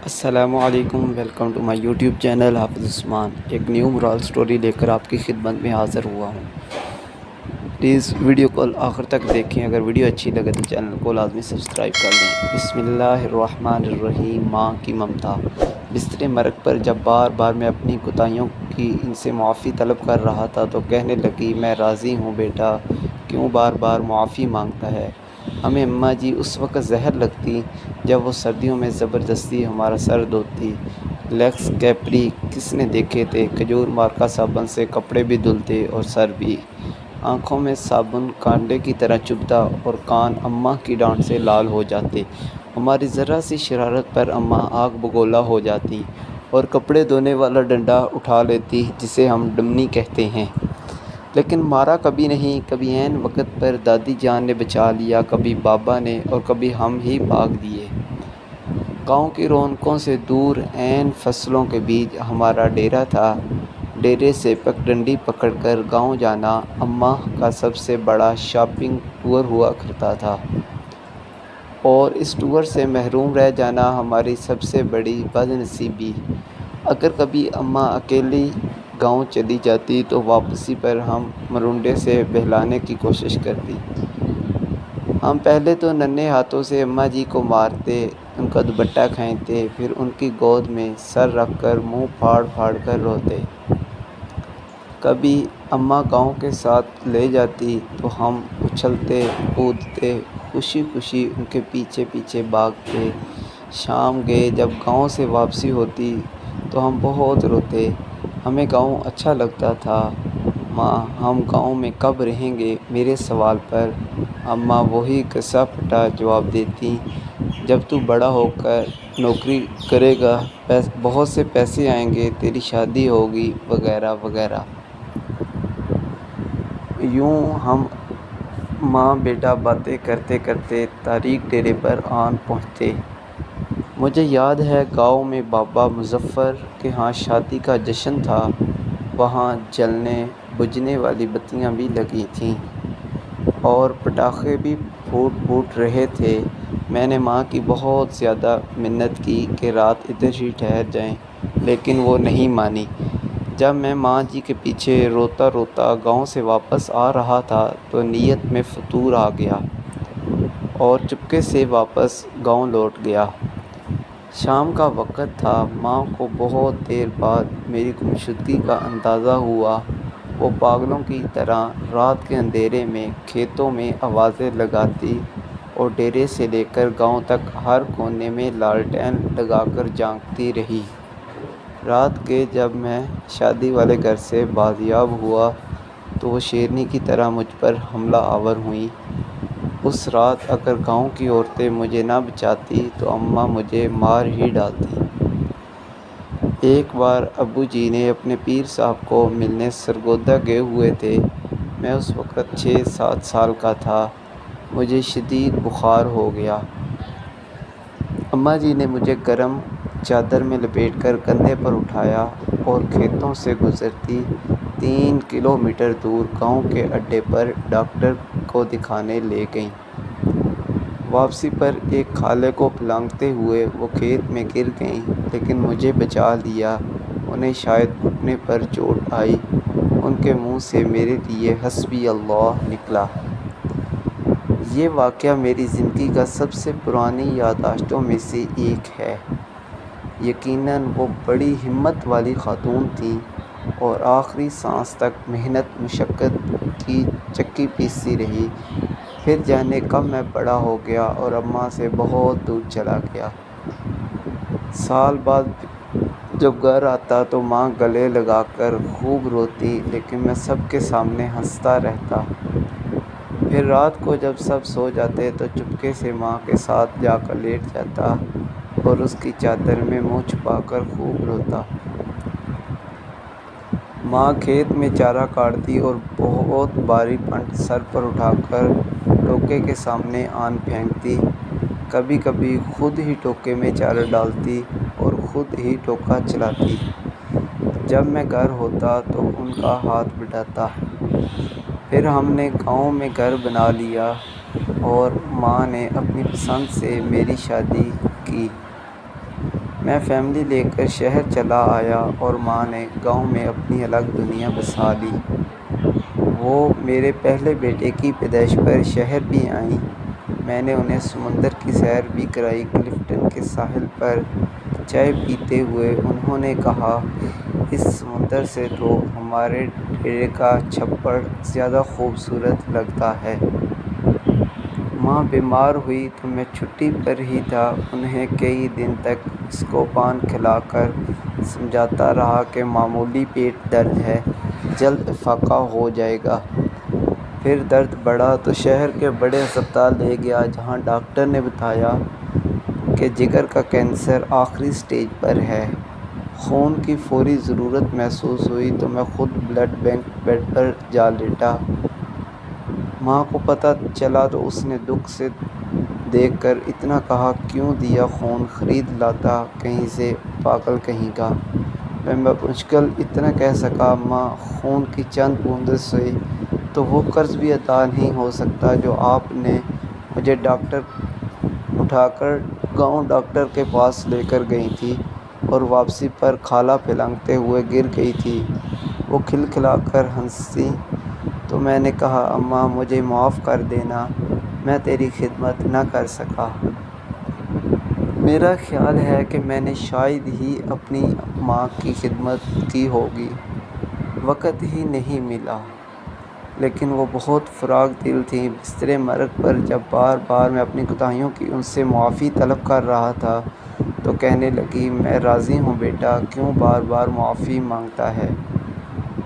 السلام علیکم، welcome to my YouTube channel Hafiz Usman. ایک نیو مرال سٹوری لے کر آپ کی خدمت میں حاضر ہوا ہوں۔ پلیز ویڈیو کو آخر تک دیکھیں۔ اگر ویڈیو اچھی لگے تو چینل کو لازمی سبسکرائب کر لیں۔ بسم اللہ الرحمن الرحیم۔ ماں کی ممتا۔ بستر مرگ پر جب بار بار میں اپنی کوتاہیوں کی ان سے معافی طلب کر رہا تھا تو کہنے لگی، میں راضی ہوں بیٹا، کیوں بار بار معافی مانگتا ہے؟ ہمیں اماں جی اس وقت زہر لگتی جب وہ سردیوں میں زبردستی ہمارا سر دھوتی۔ لیکس کیپری کس نے دیکھے تھے؟ کھجور مارکا صابن سے کپڑے بھی دھلتے اور سر بھی۔ آنکھوں میں صابن کانٹے کی طرح چبھتا اور کان اماں کی ڈانٹ سے لال ہو جاتے۔ ہماری ذرا سی شرارت پر اماں آگ بگولا ہو جاتی اور کپڑے دھونے والا ڈنڈا اٹھا لیتی جسے ہم ڈمنی کہتے ہیں۔ لیکن مارا کبھی نہیں۔ کبھی عین وقت پر دادی جان نے بچا لیا، کبھی بابا نے اور کبھی ہم ہی بھاگ دیے۔ گاؤں کی رونقوں سے دور عین فصلوں کے بیچ ہمارا ڈیرا تھا۔ ڈیرے سے پگڈنڈی پکڑ کر گاؤں جانا اماں کا سب سے بڑا شاپنگ ٹور ہوا کرتا تھا، اور اس ٹور سے محروم رہ جانا ہماری سب سے بڑی بد نصیبی۔ اگر کبھی اماں اکیلی گاؤں چلی جاتی تو واپسی پر ہم مرونڈے سے بہلانے کی کوشش کرتی۔ ہم پہلے تو ننھے ہاتھوں سے اماں جی کو مارتے، ان کا دوپٹہ کھینچتے، پھر ان کی گود میں سر رکھ کر منہ پھاڑ پھاڑ کر روتے۔ کبھی اماں گاؤں کے ساتھ لے جاتی تو ہم اچھلتے کودتے خوشی خوشی ان کے پیچھے پیچھے بھاگتے۔ شام گئے جب گاؤں سے واپسی ہوتی تو ہم بہت روتے۔ ہمیں گاؤں اچھا لگتا تھا۔ ماں، ہم گاؤں میں کب رہیں گے؟ میرے سوال پر اماں وہی گھسا پھٹا جواب دیتیں، جب تو بڑا ہو کر نوکری کرے گا، بہت سے پیسے آئیں گے، تیری شادی ہوگی، وغیرہ وغیرہ۔ یوں ہم ماں بیٹا باتیں کرتے کرتے تاریک ڈیرے پر آن پہنچتے۔ مجھے یاد ہے گاؤں میں بابا مظفر کے ہاں شادی کا جشن تھا۔ وہاں جلنے بجھنے والی بتیاں بھی لگی تھیں اور پٹاخے بھی پھوٹ رہے تھے۔ میں نے ماں کی بہت زیادہ منت کی کہ رات ادھر ہی ٹھہر جائیں، لیکن وہ نہیں مانی۔ جب میں ماں جی کے پیچھے روتا روتا گاؤں سے واپس آ رہا تھا تو نیت میں فطور آ گیا اور چپکے سے واپس گاؤں لوٹ گیا۔ شام کا وقت تھا۔ ماں کو بہت دیر بعد میری گمشدگی کا اندازہ ہوا۔ وہ پاگلوں کی طرح رات کے اندھیرے میں کھیتوں میں آوازیں لگاتی اور ڈیرے سے لے کر گاؤں تک ہر کونے میں لالٹین لگا کر جھانکتی رہی۔ رات کے جب میں شادی والے گھر سے بازیاب ہوا تو وہ شیرنی کی طرح مجھ پر حملہ آور ہوئیں۔ اس رات اگر گاؤں کی عورتیں مجھے نہ بچاتی تو اماں مجھے مار ہی ڈالتیں۔ ایک بار ابو جی نے اپنے پیر صاحب کو ملنے سرگودا گئے ہوئے تھے۔ میں اس وقت 6-7 سال کا تھا۔ مجھے شدید بخار ہو گیا۔ اماں جی نے مجھے گرم چادر میں لپیٹ کر کندھے پر اٹھایا اور کھیتوں سے گزرتی 3 کلومیٹر دور گاؤں کے اڈے پر ڈاکٹر کو دکھانے لے گئیں۔ واپسی پر ایک خالے کو پھلانگتے ہوئے وہ کھیت میں گر گئیں، لیکن مجھے بچا لیا۔ انہیں شاید گھٹنے پر چوٹ آئی۔ ان کے منہ سے میرے لیے حسبی اللہ نکلا۔ یہ واقعہ میری زندگی کا سب سے پرانی یادداشتوں میں سے ایک ہے۔ یقیناً وہ بڑی ہمت والی خاتون تھیں اور آخری سانس تک محنت مشقت کی چکی پیستی رہی۔ پھر جانے کب میں بڑا ہو گیا اور اماں سے بہت دور چلا گیا۔ سال بعد جب گھر آتا تو ماں گلے لگا کر خوب روتی، لیکن میں سب کے سامنے ہنستا رہتا۔ پھر رات کو جب سب سو جاتے تو چپکے سے ماں کے ساتھ جا کر لیٹ جاتا اور اس کی چادر میں منہ چھپا کر خوب روتا۔ ماں کھیت میں چارہ کاٹتی اور بہت بھاری پنٹ سر پر اٹھا کر ٹوکے کے سامنے آن پھینکتی۔ کبھی کبھی خود ہی ٹوکے میں چارہ ڈالتی اور خود ہی ٹوکا چلاتی۔ جب میں گھر ہوتا تو ان کا ہاتھ بٹاتا۔ پھر ہم نے گاؤں میں گھر بنا لیا اور ماں نے اپنی پسند سے میری شادی کی۔ میں فیملی لے کر شہر چلا آیا اور ماں نے گاؤں میں اپنی الگ دنیا بسا لی۔ وہ میرے پہلے بیٹے کی پیدائش پر شہر بھی آئیں۔ میں نے انہیں سمندر کی سیر بھی کرائی۔ کلفٹن کے ساحل پر چائے پیتے ہوئے انہوں نے کہا، اس سمندر سے تو ہمارے ڈیرے کا چھپڑ زیادہ خوبصورت لگتا ہے۔ ماں بیمار ہوئی تو میں چھٹی پر ہی تھا۔ انہیں کئی دن تک اسکوپان کھلا کر سمجھاتا رہا کہ معمولی پیٹ درد ہے، جلد افاقہ ہو جائے گا۔ پھر درد بڑھا تو شہر کے بڑے ہسپتال لے گیا، جہاں ڈاکٹر نے بتایا کہ جگر کا کینسر آخری سٹیج پر ہے۔ خون کی فوری ضرورت محسوس ہوئی تو میں خود بلڈ بینک بیڈ پر جا لیٹا۔ ماں کو پتہ چلا تو اس نے دکھ سے دیکھ کر اتنا کہا، کیوں دیا خون، خرید لاتا کہیں سے، پاگل کہیں کا۔ میں بمشکل اتنا کہہ سکا، ماں، خون کی چند بوندوں سے تو وہ قرض بھی ادا نہیں ہو سکتا جو آپ نے مجھے ڈاکٹر اٹھا کر گاؤں ڈاکٹر کے پاس لے کر گئی تھی اور واپسی پر کھالا پھلانگتے ہوئے گر گئی تھی۔ وہ کھلکھلا کر ہنسیں تو میں نے کہا، اماں مجھے معاف کر دینا، میں تیری خدمت نہ کر سکا۔ میرا خیال ہے کہ میں نے شاید ہی اپنی ماں کی خدمت کی ہوگی، وقت ہی نہیں ملا۔ لیکن وہ بہت فراخ دل تھیں۔ بسترِ مرگ پر جب بار بار میں اپنی کوتاہیوں کی ان سے معافی طلب کر رہا تھا تو کہنے لگیں، میں راضی ہوں بیٹا، کیوں بار بار معافی مانگتا ہے۔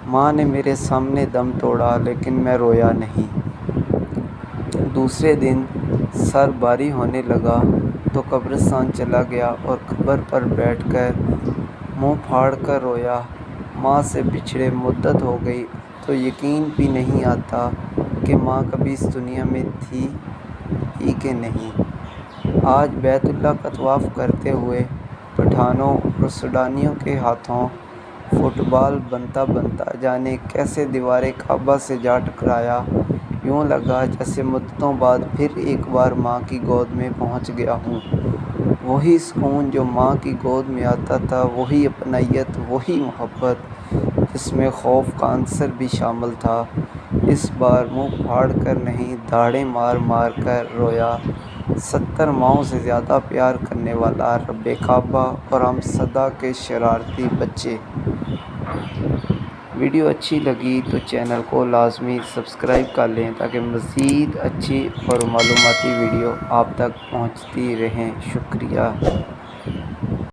ماں نے میرے سامنے دم توڑا لیکن میں رویا نہیں۔ دوسرے دن سال باری ہونے لگا تو قبرستان چلا گیا اور قبر پر بیٹھ کر منہ پھاڑ کر رویا۔ ماں سے بچھڑے مدت ہو گئی تو یقین بھی نہیں آتا کہ ماں کبھی اس دنیا میں تھی ہی کہ نہیں۔ آج بیت اللہ کا طواف کرتے ہوئے پٹھانوں اور سوڈانیوں کے ہاتھوں فٹ بال بنتا بنتا جانے کیسے دیوارِ کعبہ سے جا ٹکرایا۔ یوں لگا جیسے مدتوں بعد پھر ایک بار ماں کی گود میں پہنچ گیا ہوں۔ وہی سکون جو ماں کی گود میں آتا تھا، وہی اپنائیت، وہی محبت جس میں خوف کا عنصر بھی شامل تھا۔ اس بار منہ پھاڑ کر نہیں، دھاڑیں مار مار کر رویا۔ 70 ماؤں سے زیادہ پیار کرنے والا ربِ کعبہ اور ہم صدا کے شرارتی بچے۔ ویڈیو اچھی لگی تو چینل کو لازمی سبسکرائب کر لیں تاکہ مزید اچھی اور معلوماتی ویڈیو آپ تک پہنچتی رہیں۔ شکریہ۔